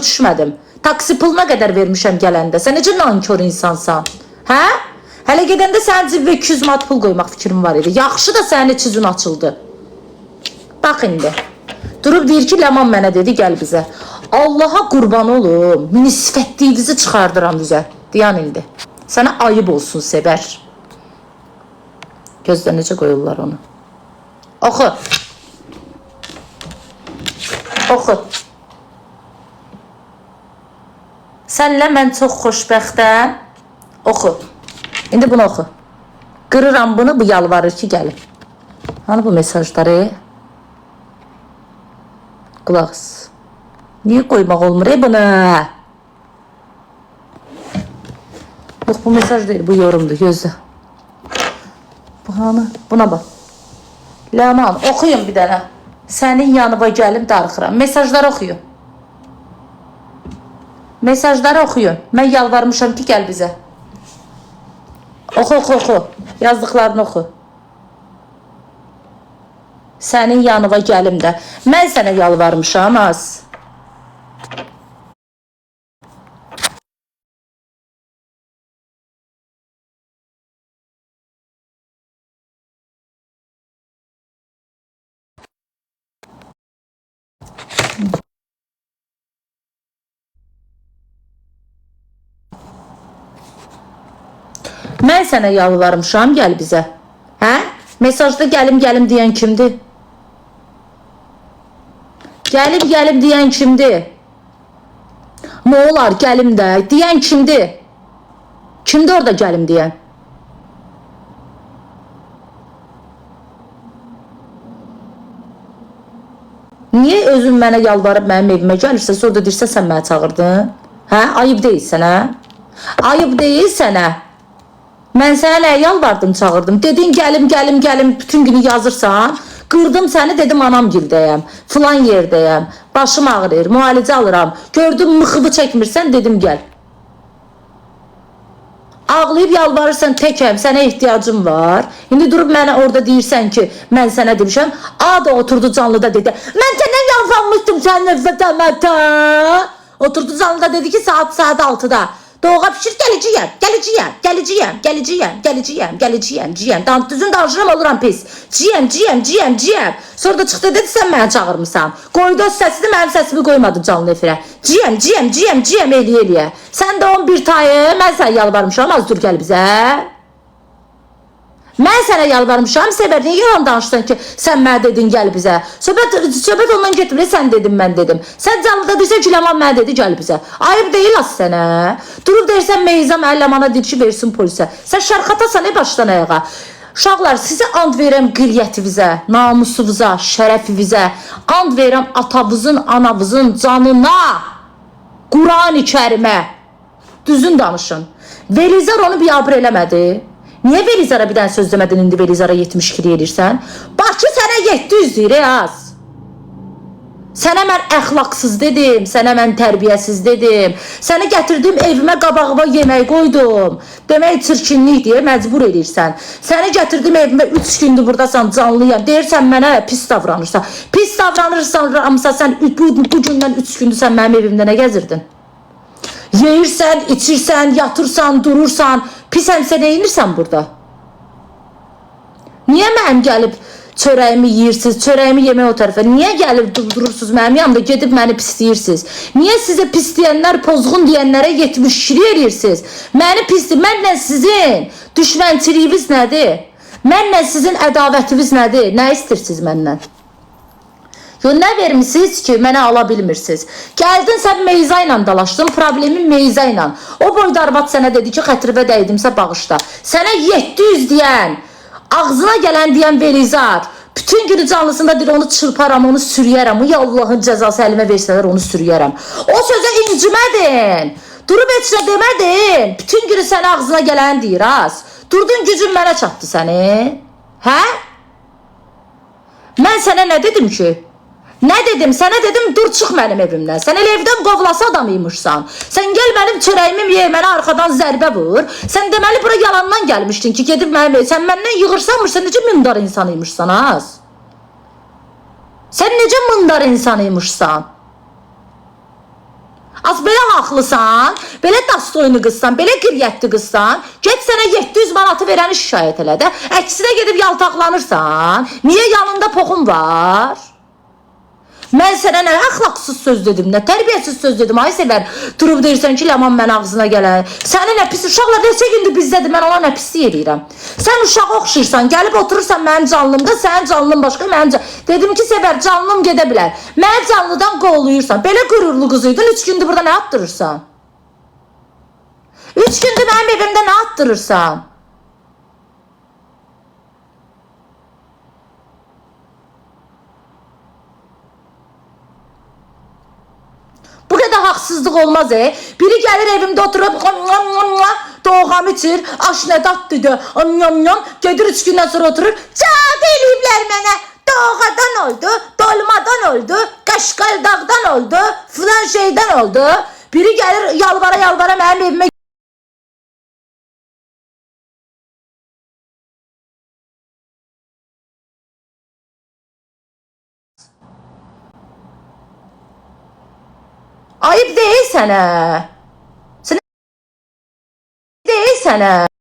düşmədim. Taksi puluna qədər vermişəm gələndə. Sən necə nankör insansan? Hə? Hələ gedəndə sənin cibə 200 manat pul qoymaq fikrim var idi. Yaxşı da sənin içizün açıldı. Bax indi. Durub deyir ki, Ləman mənə dedi, gəl bizə. Allaha qurban olum, minisifətliyinizi çıxardıram bizə. Deyən indi. Sənə ayıb olsun, Sevər. Gözdə necə qoyurlar onu. Oxu. Oxu. Sənlə mən çox xoşbəxtəm. Oxu. İndi bunu oxu. Qırıram bunu, bu yalvarır ki, gəlin. Hani bu mesajları? Qulaq as. Niyə qoymaq olmur bunu? Yox, bu mesaj deyil, bu yorumdur, gözlə. Bu hanı? Buna bax. Ləman, oxuyun bir dənə. Sənin yanıma gəlim, darıxıram. Mesajları oxuyun. Mesajları oxuyun. Mən yalvarmışam ki, gəl bizə. Oxu, oxu, oxu. Yazdıqlarını oxu. Sənin yanıma gəlim də. Mən sənə yalvarmışam az. Mən sənə yalvarmışam, gəl bizə. Hə? Mesajda gəlim, gəlim deyən kimdir? Gəlim, gəlim deyən kimdir? Nə olar, gəlim də deyən kimdir? Kimdir orada gəlim deyən? Niyə özün mənə yalvarıb mənim evimə gəlirsə, sonra da deyirsə sən mənə çağırdın? Hə? Ayıb deyil sənə? Ayıb deyil sənə? Mən sənə nəyə yalvardım, çağırdım? Dedin gəlim, gəlim, gəlim, bütün günü yazırsan. Qırdım səni, dedim anamgildəyəm, filan yerdəyəm, başım ağrıyır, müalicə alıram. Gördüm, mıxıbı çəkmirsən, dedim gəl. Ağlayıb yalvarırsan, təkəm, sənə ehtiyacım var. İndi durub mənə orada deyirsən ki, mən sənə demişəm. A da oturdu canlıda dedi, mən sənə yalvarmışdım sənin vətənətə. Oturdu canlıda dedi ki, saat 6'da. Doğğa pişir, gələcəyəm, gələcəyəm, gələcəyəm, gələcəyəm, gələcəyəm, gələcəyəm, ciyəm. Düzün danışıram, oluram pis. Ciyəm, ciyəm, ciyəm, ciyəm. Sonra da çıxdı dedi, sən mənə çağırmışsan. Qoydu o səsini, mənim səsimi qoymadı canlı efirə. Ciyəm, ciyəm, ciyəm, ciyəm, eləyə. Sən də 11 tayı, mən sənə yalvarmışam, az dur gəl bizə. Mən sənə yalvarmışam, Sevər, niyə yalan danışsan ki, sən mənə dedin, gəl bizə. Söhbət ondan getmir, sən dedim, mən dedim. Sən canlıda deyirsən ki, Ləman mənə dedi, gəl bizə. Ayıb deyil az sənə. Durub deyirsən, Meyzam Ləmana deyir ki, versin polisə. Sən şərxatasan, başdan ayağa. Uşaqlar, sizə and verəm qiriyyətivizə, namusuvuza, şərəfivizə. And verəm atavızın, anavızın canına. Quran-ı Kərimə. Düzün danışın. Velizar onu biabır eləmədi. Niyə Velizara bir dənə söz demədin, indi Velizara 70 kilo edirsən? Bakı sənə 700 deyir, az. Sənə mən əxlaqsız dedim, sənə mən tərbiyəsiz dedim. Səni gətirdim evimə, qabağıma yemək qoydum. Demək çirkinlik deyə məcbur edirsən. Səni gətirdim evimə, 3 gündür buradasan, canlıyam. Deyirsən mənə pis davranırsan. Pis davranırsan, Ramsa, sən bu gündən 3 gündür sən mənim evimdə nə gəzirdin? Yeyirsən, içirsən, yatırsan, durursan. Pis həmsə nə inirsən burada? Niyə mənim gəlib çörəyimi yeyirsiniz, çörəyimi yemək o tərəfə? Niyə gəlib durursunuz mənim yanımda, gedib məni pisləyirsiniz? Niyə sizə pis deyənlər, pozğun deyənlərə 70 kilo edirsiniz? Məni pisdir, mənlə sizin düşmənçiliyiniz nədir? Mənlə sizin ədavətiniz nədir? Nə istəyirsiniz məndən? Nə vermişsiniz ki, mənə ala bilmirsiniz? Gəldin, sən Meyza ilə dalaşdın, problemin Meyza ilə. O boyda arvad sənə dedi ki, xətrivə dəydimsə bağışla. Sənə 700 deyən, ağzına gələn deyən Velizar, bütün günü canlısında deyir, onu çırparam, onu sürüyərəm. Ya Allahın cəzası əlimə versələr, onu sürüyərəm. O sözə incimədin. Durub heç nə demədin. Bütün günü sənə ağzına gələn deyir, az. Durdun, gücün mənə çatdı səni. Hə? Mən sənə nə dedim ki? Nə dedim? Sənə dedim, dur çıx mənim evimdən. Sən elə evdən qovlası adamıymışsan. Sən gəl mənim çörəyimi ye, mənə arxadan zərbə vur. Sən deməli bura yalandan gəlmişdin ki, gedib mənim ev. Sən məndən yığırsanmışsan, necə mındar insanıymışsan az? Sən necə mındar insanıymışsan? Az belə haqlısan, belə dastoyunu qızsan, belə qiriyyətli qızsan, get sənə 700 manatı verəni şikayət elə də, əksinə gedib yaltaqlanırsan, niyə yanında poxun var? Mən sənə nə əxlaqsız söz dedim, nə tərbiyəsiz söz dedim, ay Sevər, durub deyirsən ki, Ləman mən ağzına gələn, səni nə pis, uşaqlar neçə gündür bizdədir, mən ona nə pislik edirəm. Sən uşaq oxşayırsan, gəlib oturursan mənim canlımda, sənin canlın başqa, mənim canlım. Dedim ki, Sevər, canlım gedə bilər, mənim canlıdan qovluyursan, belə qürurlu qızıydın, 3 gündür burada nə atdırırsan? 3 gündür mənim evimdə nə atdırırsan? Bu kadar haksızlık olmaz Biri gelir evimde oturup doğam içir, aş ne tatlıdı, gelir 3 günden sonra oturur, cadı eləyiblər mənə, doğadan oldu, dolmadan oldu, Qaşqal dağdan oldu, filan şeyden oldu. Biri gelir yalvara yalvara mənim evime ayıp değil sana. Sana değil sana.